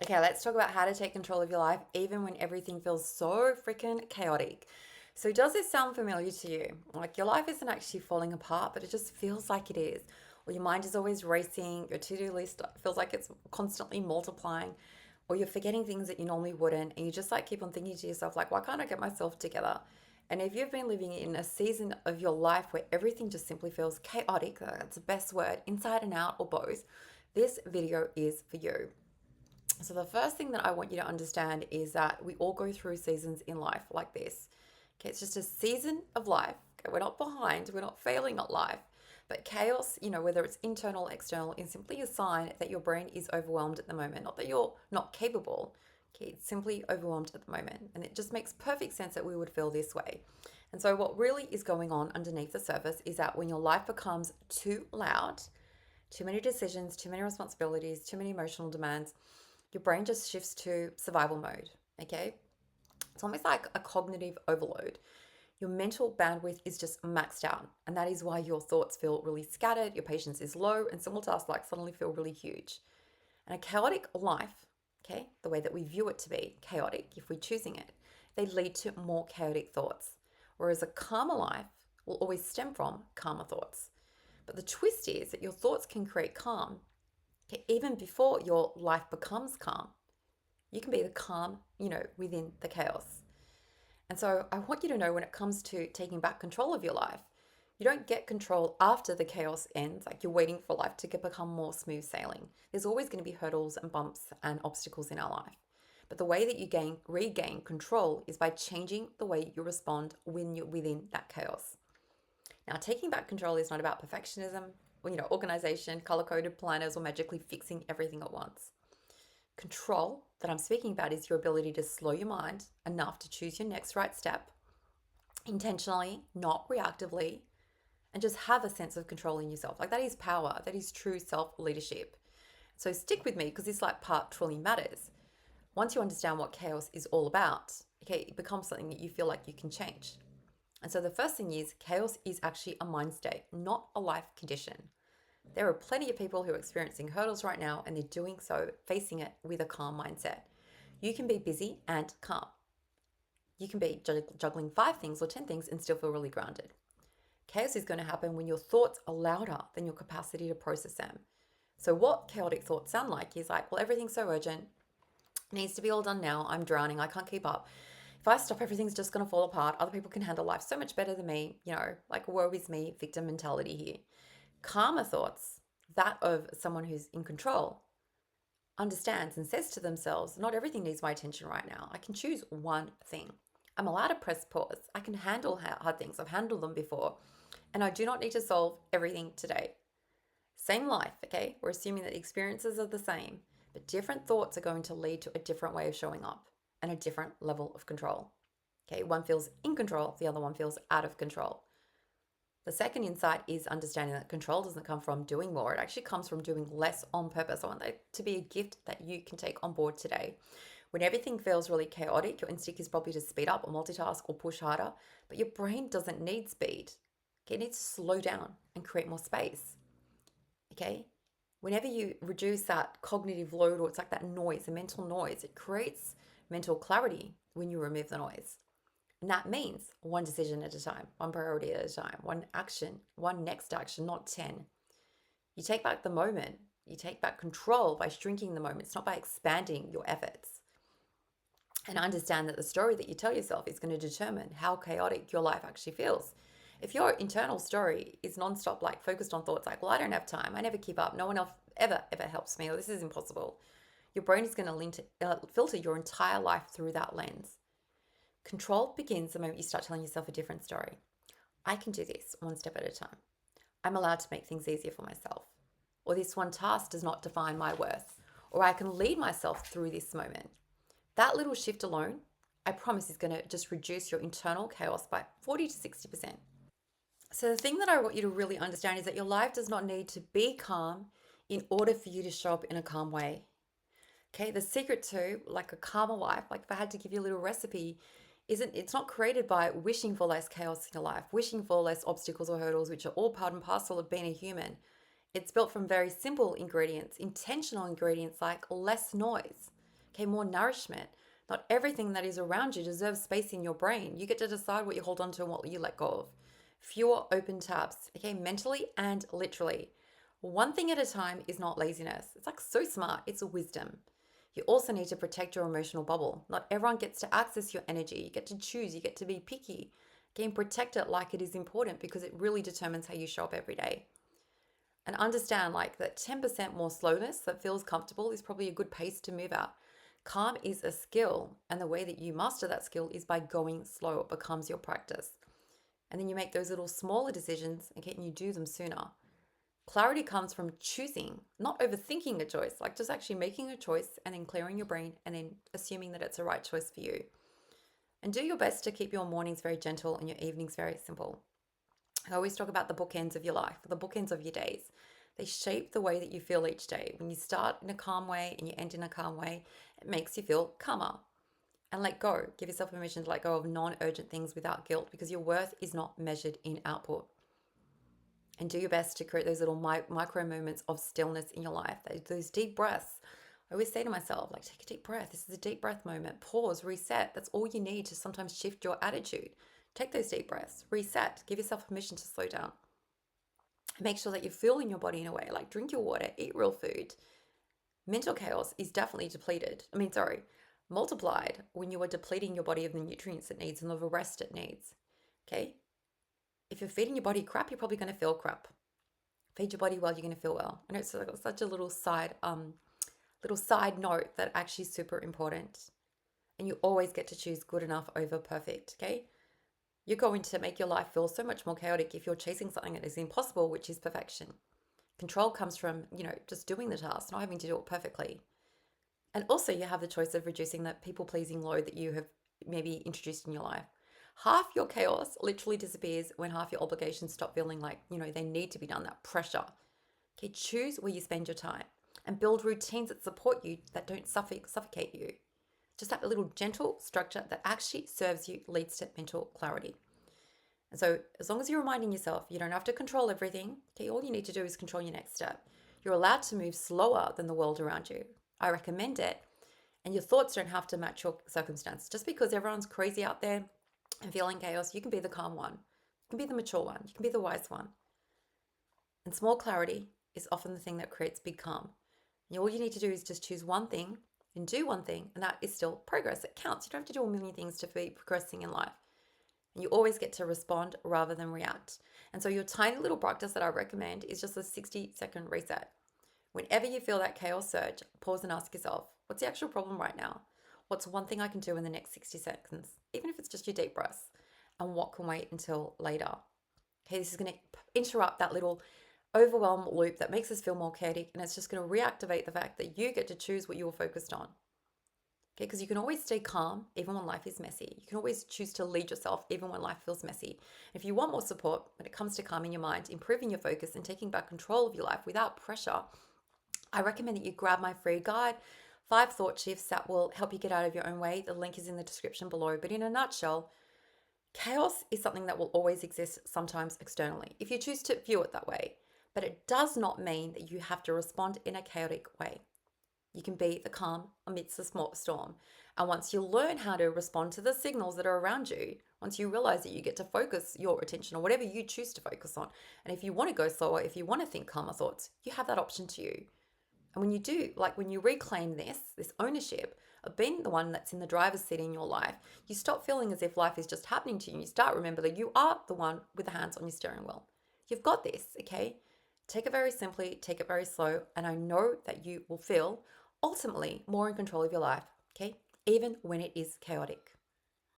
Okay, let's talk about how to take control of your life even when everything feels so freaking chaotic. So, does this sound familiar to you? Like your life isn't actually falling apart, but it just feels like it is. Or your mind is always racing, your to do list feels like it's constantly multiplying, or you're forgetting things that you normally wouldn't, and you just like keep on thinking to yourself, like, why can't I get myself together? And if you've been living in a season of your life where everything just simply feels chaotic, that's the best word, inside and out, or both, this video is for you. So, the first thing that I want you to understand is that we all go through seasons in life like this. Okay, it's just a season of life. Okay, we're not behind, we're not failing at life. But chaos, whether it's internal, external, is simply a sign that your brain is overwhelmed at the moment. Not that you're not capable. Okay, it's simply overwhelmed at the moment. And it just makes perfect sense that we would feel this way. And so, what really is going on underneath the surface is that when your life becomes too loud, too many decisions, too many responsibilities, too many emotional demands, your brain just shifts to survival mode. Okay. It's almost like a cognitive overload. Your mental bandwidth is just maxed out. And that is why your thoughts feel really scattered, your patience is low, and simple tasks like suddenly feel really huge. And a chaotic life, okay, the way that we view it to be chaotic, if we're choosing it, they lead to more chaotic thoughts. Whereas a calmer life will always stem from calmer thoughts. But the twist is that your thoughts can create calm, okay, even before your life becomes calm. You can be the calm, within the chaos. And so I want you to know when it comes to taking back control of your life, you don't get control after the chaos ends, like you're waiting for life to become more smooth sailing. There's always going to be hurdles and bumps and obstacles in our life. But the way that you regain control is by changing the way you respond when you're within that chaos. Now, taking back control is not about perfectionism or, organization, color coded planners, or magically fixing everything at once. Control that I'm speaking about is your ability to slow your mind enough to choose your next right step intentionally, not reactively, and just have a sense of control in yourself. Like that is power, that is true self leadership. So stick with me because this like part truly matters. Once you understand what chaos is all about, okay, it becomes something that you feel like you can change. And so the first thing is chaos is actually a mind state, not a life condition. There are plenty of people who are experiencing hurdles right now and they're doing so, facing it with a calm mindset. You can be busy and calm. You can be juggling 5 things or 10 things and still feel really grounded. Chaos is going to happen when your thoughts are louder than your capacity to process them. So, what chaotic thoughts sound like is like, well, everything's so urgent, it needs to be all done now, I'm drowning, I can't keep up. If I stop, everything's just going to fall apart. Other people can handle life so much better than me, like woe is me, victim mentality here. Calmer thoughts, that of someone who's in control, understands and says to themselves, not everything needs my attention right now. I can choose one thing. I'm allowed to press pause. I can handle hard things. I've handled them before. And I do not need to solve everything today. Same life, okay? We're assuming that the experiences are the same, but different thoughts are going to lead to a different way of showing up and a different level of control. Okay, one feels in control, the other one feels out of control. The second insight is understanding that control doesn't come from doing more. It actually comes from doing less on purpose. I want that to be a gift that you can take on board today. When everything feels really chaotic, your instinct is probably to speed up or multitask or push harder, but your brain doesn't need speed. Okay, it needs to slow down and create more space. Okay? Whenever you reduce that cognitive load, or it's like that noise, the mental noise, it creates mental clarity when you remove the noise. And that means one decision at a time, one priority at a time, one action, one next action, not 10. You take back the moment. You take back control by shrinking the moment. It's not by expanding your efforts. And understand that the story that you tell yourself is going to determine how chaotic your life actually feels. If your internal story is nonstop, like focused on thoughts like, well, I don't have time, I never keep up, no one else ever helps me, or this is impossible, your brain is going to filter your entire life through that lens. Control begins the moment you start telling yourself a different story. I can do this one step at a time. I'm allowed to make things easier for myself. Or this one task does not define my worth. Or I can lead myself through this moment. That little shift alone, I promise, is going to just reduce your internal chaos by 40 to 60%. So, the thing that I want you to really understand is that your life does not need to be calm in order for you to show up in a calm way. Okay, the secret to like a calmer life, like if I had to give you a little recipe, isn't it's not created by wishing for less chaos in your life, wishing for less obstacles or hurdles, which are all part and parcel of being a human. It's built from very simple ingredients, intentional ingredients like less noise. Okay, more nourishment. Not everything that is around you deserves space in your brain. You get to decide what you hold on to and what you let go of. Fewer open tabs, okay, mentally and literally. One thing at a time is not laziness. It's like so smart, it's wisdom. You also need to protect your emotional bubble. Not everyone gets to access your energy. You get to choose, you get to be picky. Okay, and protect it like it is important because it really determines how you show up every day. And understand like that 10% more slowness that feels comfortable is probably a good pace to move at. Calm is a skill, and the way that you master that skill is by going slow. It becomes your practice. And then you make those little smaller decisions, okay, and you do them sooner. Clarity comes from choosing, not overthinking a choice, like just actually making a choice and then clearing your brain and then assuming that it's the right choice for you. And do your best to keep your mornings very gentle and your evenings very simple. I always talk about the bookends of your life, the bookends of your days. They shape the way that you feel each day. When you start in a calm way and you end in a calm way, it makes you feel calmer. And let go. Give yourself permission to let go of non urgent things without guilt because your worth is not measured in output. And do your best to create those little micro moments of stillness in your life, those deep breaths. I always say to myself, like, take a deep breath. This is a deep breath moment. Pause, reset. That's all you need to sometimes shift your attitude. Take those deep breaths, reset, give yourself permission to slow down. Make sure that you're fueling your body in a way, like drink your water, eat real food. Mental chaos is definitely multiplied when you are depleting your body of the nutrients it needs and the rest it needs. Okay? If you're feeding your body crap, you're probably going to feel crap. Feed your body well, you're going to feel well. I know it's such a little side note that actually is super important. And you always get to choose good enough over perfect. Okay? You're going to make your life feel so much more chaotic if you're chasing something that is impossible, which is perfection. Control comes from, just doing the task, not having to do it perfectly. And also, you have the choice of reducing that people pleasing load that you have maybe introduced in your life. Half your chaos literally disappears when half your obligations stop feeling like, they need to be done, that pressure. Okay, choose where you spend your time and build routines that support you, that don't suffocate you. Just that little gentle structure that actually serves you leads to mental clarity. And so, as long as you're reminding yourself you don't have to control everything, okay, all you need to do is control your next step. You're allowed to move slower than the world around you. I recommend it. And your thoughts don't have to match your circumstance. Just because everyone's crazy out there and feeling chaos, you can be the calm one. You can be the mature one. You can be the wise one. And small clarity is often the thing that creates big calm. And all you need to do is just choose one thing and do one thing, and that is still progress. It counts. You don't have to do a million things to be progressing in life. And you always get to respond rather than react. And so your tiny little practice that I recommend is just a 60-second reset. Whenever you feel that chaos surge, pause and ask yourself, what's the actual problem right now? What's one thing I can do in the next 60 seconds? Even if it's just your deep breaths. And what can wait until later? Okay, this is going to interrupt that little overwhelm loop that makes us feel more chaotic, and it's just going to reactivate the fact that you get to choose what you're focused on. Okay, because you can always stay calm even when life is messy. You can always choose to lead yourself even when life feels messy. If you want more support when it comes to calming your mind, improving your focus, and taking back control of your life without pressure, I recommend that you grab my free guide, 5 thought shifts that will help you get out of your own way. The link is in the description below. But in a nutshell, chaos is something that will always exist, sometimes externally, if you choose to view it that way. But it does not mean that you have to respond in a chaotic way. You can be the calm amidst the storm. And once you learn how to respond to the signals that are around you, once you realize that you get to focus your attention on whatever you choose to focus on, and if you want to go slower, if you want to think calmer thoughts, you have that option to you. And when you do, like when you reclaim this ownership of being the one that's in the driver's seat in your life, you stop feeling as if life is just happening to you. You start remember that you are the one with the hands on your steering wheel. You've got this, okay? Take it very simply, take it very slow, and I know that you will feel ultimately more in control of your life, okay? Even when it is chaotic.